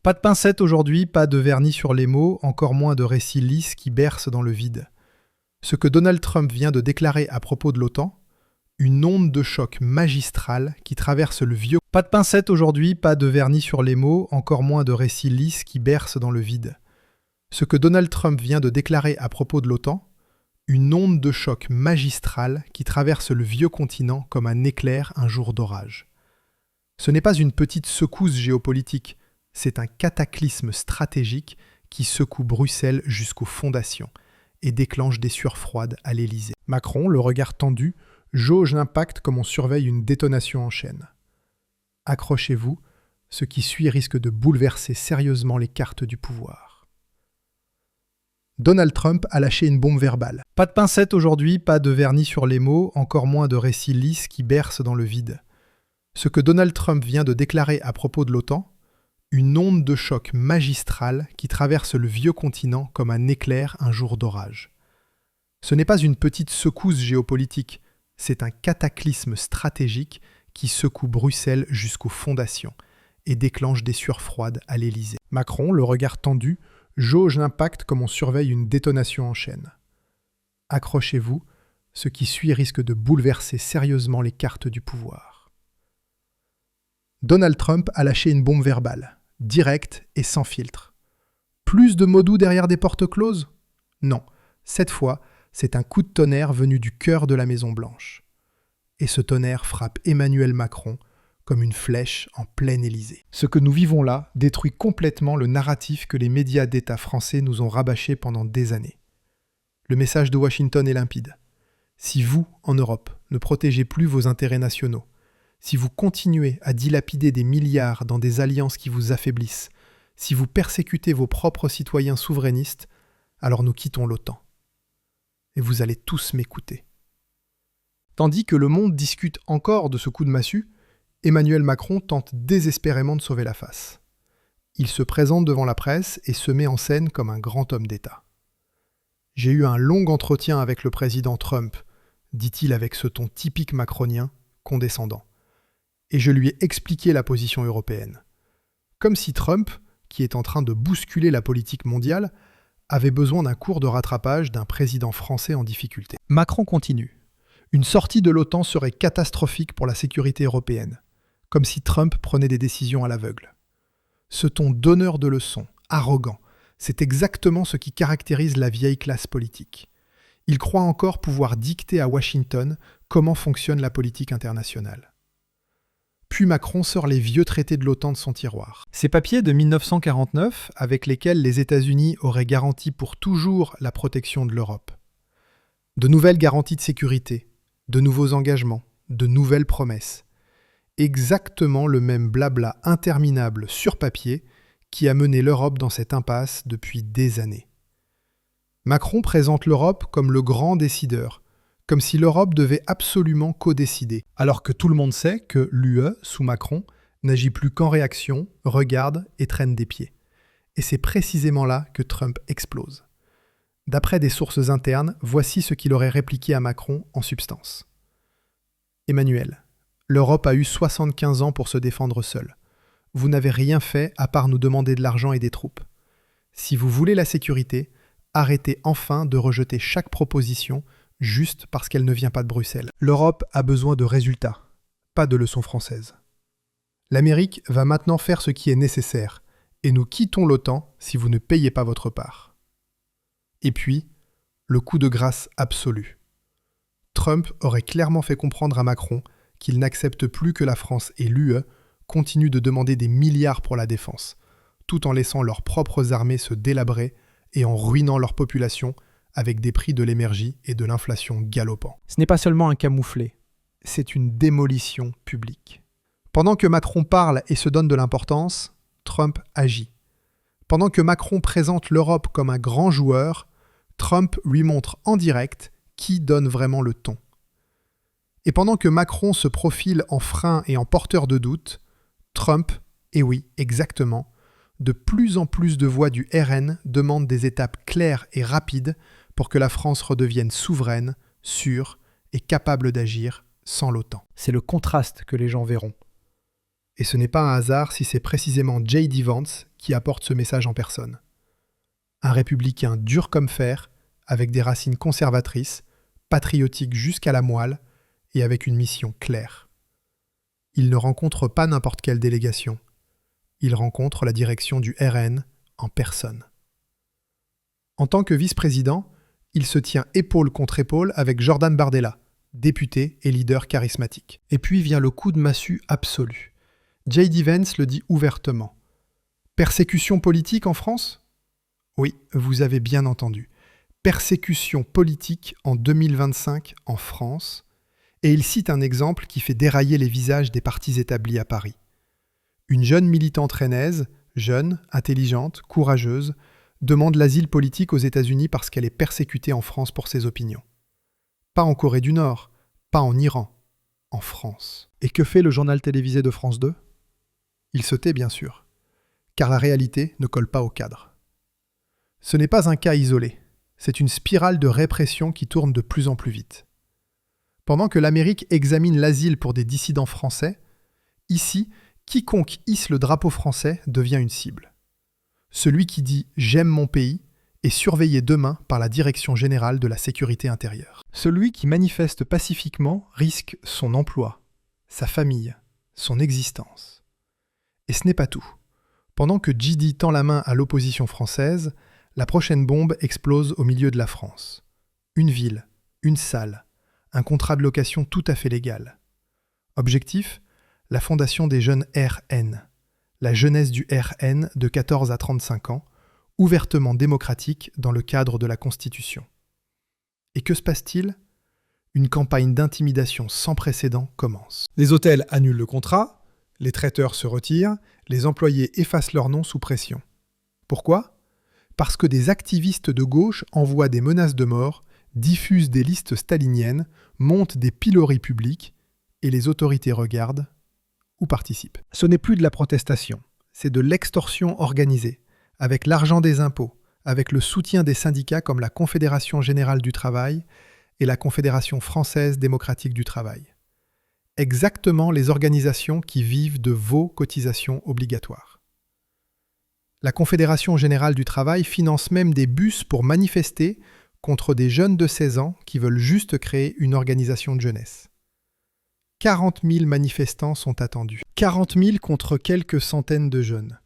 Pas de pincettes aujourd'hui, pas de vernis sur les mots, encore moins de récits lisses qui bercent dans le vide. Ce que Donald Trump vient de déclarer à propos de l'OTAN, une onde de choc magistrale qui traverse le vieux... Pas de pincettes aujourd'hui, pas de vernis sur les mots, encore moins de récits lisses qui bercent dans le vide. Ce que Donald Trump vient de déclarer à propos de l'OTAN, une onde de choc magistrale qui traverse le vieux continent comme un éclair un jour d'orage. Ce n'est pas une petite secousse géopolitique, c'est un cataclysme stratégique qui secoue Bruxelles jusqu'aux fondations et déclenche des sueurs froides à l'Élysée. Macron, le regard tendu, jauge l'impact comme on surveille une détonation en chaîne. Accrochez-vous, ce qui suit risque de bouleverser sérieusement les cartes du pouvoir. Donald Trump a lâché une bombe verbale. Pas de pincettes aujourd'hui, pas de vernis sur les mots, encore moins de récits lisses qui bercent dans le vide. Ce que Donald Trump vient de déclarer à propos de l'OTAN, une onde de choc magistrale qui traverse le vieux continent comme un éclair un jour d'orage. Ce n'est pas une petite secousse géopolitique, c'est un cataclysme stratégique qui secoue Bruxelles jusqu'aux fondations et déclenche des sueurs froides à l'Élysée. Macron, le regard tendu, jauge l'impact comme on surveille une détonation en chaîne. Accrochez-vous, ce qui suit risque de bouleverser sérieusement les cartes du pouvoir. Donald Trump a lâché une bombe verbale, directe et sans filtre. Plus de mots doux derrière des portes closes ? Non, cette fois, c'est un coup de tonnerre venu du cœur de la Maison-Blanche. Et ce tonnerre frappe Emmanuel Macron comme une flèche en plein Élysée. Ce que nous vivons là détruit complètement le narratif que les médias d'État français nous ont rabâché pendant des années. Le message de Washington est limpide. Si vous, en Europe, ne protégez plus vos intérêts nationaux, si vous continuez à dilapider des milliards dans des alliances qui vous affaiblissent, si vous persécutez vos propres citoyens souverainistes, alors nous quittons l'OTAN. Et vous allez tous m'écouter. Tandis que le monde discute encore de ce coup de massue, Emmanuel Macron tente désespérément de sauver la face. Il se présente devant la presse et se met en scène comme un grand homme d'État. « J'ai eu un long entretien avec le président Trump », dit-il avec ce ton typique macronien, condescendant. Et je lui ai expliqué la position européenne. Comme si Trump, qui est en train de bousculer la politique mondiale, avait besoin d'un cours de rattrapage d'un président français en difficulté. Macron continue. Une sortie de l'OTAN serait catastrophique pour la sécurité européenne, comme si Trump prenait des décisions à l'aveugle. Ce ton donneur de leçons, arrogant, c'est exactement ce qui caractérise la vieille classe politique. Il croit encore pouvoir dicter à Washington comment fonctionne la politique internationale. Puis Macron sort les vieux traités de l'OTAN de son tiroir. Ces papiers de 1949, avec lesquels les États-Unis auraient garanti pour toujours la protection de l'Europe. De nouvelles garanties de sécurité, de nouveaux engagements, de nouvelles promesses. Exactement le même blabla interminable sur papier qui a mené l'Europe dans cette impasse depuis des années. Macron présente l'Europe comme le grand décideur, comme si l'Europe devait absolument co-décider, alors que tout le monde sait que l'UE, sous Macron, n'agit plus qu'en réaction, regarde et traîne des pieds. Et c'est précisément là que Trump explose. D'après des sources internes, voici ce qu'il aurait répliqué à Macron en substance. Emmanuel, l'Europe a eu 75 ans pour se défendre seule. Vous n'avez rien fait à part nous demander de l'argent et des troupes. Si vous voulez la sécurité, arrêtez enfin de rejeter chaque proposition juste parce qu'elle ne vient pas de Bruxelles. L'Europe a besoin de résultats, pas de leçons françaises. L'Amérique va maintenant faire ce qui est nécessaire, et nous quittons l'OTAN si vous ne payez pas votre part. Et puis, le coup de grâce absolu. Trump aurait clairement fait comprendre à Macron qu'il n'accepte plus que la France et l'UE continuent de demander des milliards pour la défense, tout en laissant leurs propres armées se délabrer et en ruinant leur population avec des prix de l'énergie et de l'inflation galopants. Ce n'est pas seulement un camouflet, c'est une démolition publique. Pendant que Macron parle et se donne de l'importance, Trump agit. Pendant que Macron présente l'Europe comme un grand joueur, Trump lui montre en direct qui donne vraiment le ton. Et pendant que Macron se profile en frein et en porteur de doute, Trump, et oui, exactement, de plus en plus de voix du RN demandent des étapes claires et rapides pour que la France redevienne souveraine, sûre et capable d'agir sans l'OTAN. C'est le contraste que les gens verront. Et ce n'est pas un hasard si c'est précisément J.D. Vance qui apporte ce message en personne. Un républicain dur comme fer, avec des racines conservatrices, patriotique jusqu'à la moelle et avec une mission claire. Il ne rencontre pas n'importe quelle délégation. Il rencontre la direction du RN en personne. En tant que vice-président, il se tient épaule contre épaule avec Jordan Bardella, député et leader charismatique. Et puis vient le coup de massue absolu. J.D. Vance le dit ouvertement. Persécution politique en France ? Oui, vous avez bien entendu. Persécution politique en 2025 en France, et il cite un exemple qui fait dérailler les visages des partis établis à Paris. Une jeune militante rennaise, jeune, intelligente, courageuse, demande l'asile politique aux États-Unis parce qu'elle est persécutée en France pour ses opinions. Pas en Corée du Nord, pas en Iran, en France. Et que fait le journal télévisé de France 2 ? Il se tait bien sûr, car la réalité ne colle pas au cadre. Ce n'est pas un cas isolé. C'est une spirale de répression qui tourne de plus en plus vite. Pendant que l'Amérique examine l'asile pour des dissidents français, ici, quiconque hisse le drapeau français devient une cible. Celui qui dit « j'aime mon pays » est surveillé demain par la Direction générale de la sécurité intérieure. Celui qui manifeste pacifiquement risque son emploi, sa famille, son existence. Et ce n'est pas tout. Pendant que J.D. tend la main à l'opposition française, la prochaine bombe explose au milieu de la France. Une ville, une salle, un contrat de location tout à fait légal. Objectif ? La fondation des jeunes RN, la jeunesse du RN de 14 à 35 ans, ouvertement démocratique dans le cadre de la Constitution. Et que se passe-t-il ? Une campagne d'intimidation sans précédent commence. Les hôtels annulent le contrat, les traiteurs se retirent, les employés effacent leur nom sous pression. Pourquoi ? Parce que des activistes de gauche envoient des menaces de mort, diffusent des listes staliniennes, montent des piloris publics, et les autorités regardent ou participent. Ce n'est plus de la protestation, c'est de l'extorsion organisée, avec l'argent des impôts, avec le soutien des syndicats comme la Confédération Générale du Travail et la Confédération Française Démocratique du Travail. Exactement les organisations qui vivent de vos cotisations obligatoires. La Confédération Générale du Travail finance même des bus pour manifester contre des jeunes de 16 ans qui veulent juste créer une organisation de jeunesse. 40 000 manifestants sont attendus. 40 000 contre quelques centaines de jeunes.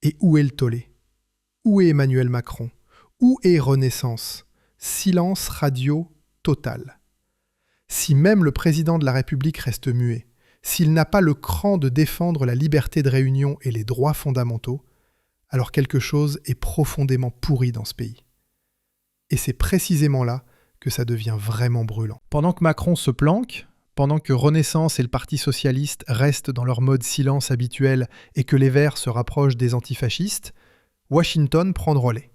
Et où est le tollé ? Où est Emmanuel Macron ? Où est Renaissance ? Silence radio total. Si même le président de la République reste muet, s'il n'a pas le cran de défendre la liberté de réunion et les droits fondamentaux, alors quelque chose est profondément pourri dans ce pays. Et c'est précisément là que ça devient vraiment brûlant. Pendant que Macron se planque, pendant que Renaissance et le Parti socialiste restent dans leur mode silence habituel et que les Verts se rapprochent des antifascistes, Washington prend le relais.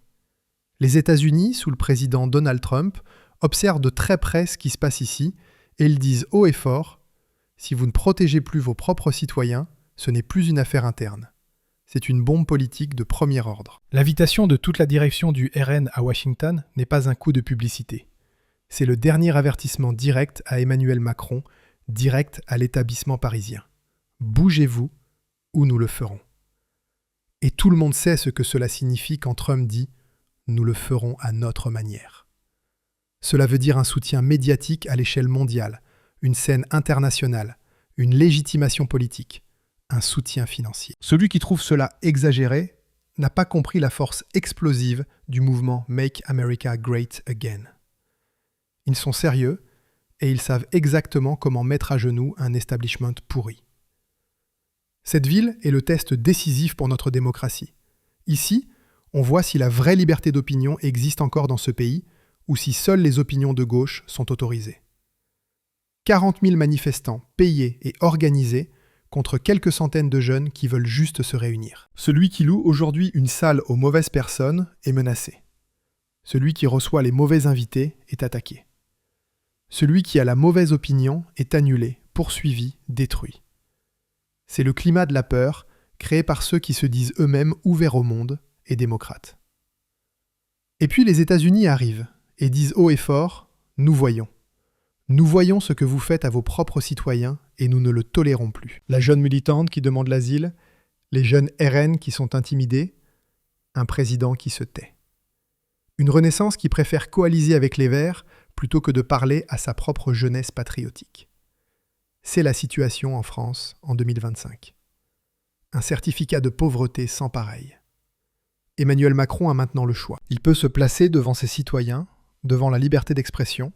Les États-Unis, sous le président Donald Trump, observent de très près ce qui se passe ici et ils disent haut et fort « Si vous ne protégez plus vos propres citoyens, ce n'est plus une affaire interne. C'est une bombe politique de premier ordre. » L'invitation de toute la direction du RN à Washington n'est pas un coup de publicité. C'est le dernier avertissement direct à Emmanuel Macron, direct à l'établissement parisien. Bougez-vous ou nous le ferons. Et tout le monde sait ce que cela signifie quand Trump dit « nous le ferons à notre manière ». Cela veut dire un soutien médiatique à l'échelle mondiale, une scène internationale, une légitimation politique, un soutien financier. Celui qui trouve cela exagéré n'a pas compris la force explosive du mouvement Make America Great Again. Ils sont sérieux et ils savent exactement comment mettre à genoux un establishment pourri. Cette ville est le test décisif pour notre démocratie. Ici, on voit si la vraie liberté d'opinion existe encore dans ce pays ou si seules les opinions de gauche sont autorisées. 40 000 manifestants payés et organisés contre quelques centaines de jeunes qui veulent juste se réunir. Celui qui loue aujourd'hui une salle aux mauvaises personnes est menacé. Celui qui reçoit les mauvais invités est attaqué. Celui qui a la mauvaise opinion est annulé, poursuivi, détruit. C'est le climat de la peur créé par ceux qui se disent eux-mêmes ouverts au monde et démocrates. Et puis les États-Unis arrivent et disent haut et fort « Nous voyons. Nous voyons ce que vous faites à vos propres citoyens et nous ne le tolérons plus. La jeune militante qui demande l'asile, les jeunes RN qui sont intimidés, un président qui se tait. Une Renaissance qui préfère coaliser avec les Verts plutôt que de parler à sa propre jeunesse patriotique. C'est la situation en France en 2025. Un certificat de pauvreté sans pareil. Emmanuel Macron a maintenant le choix. Il peut se placer devant ses citoyens, devant la liberté d'expression,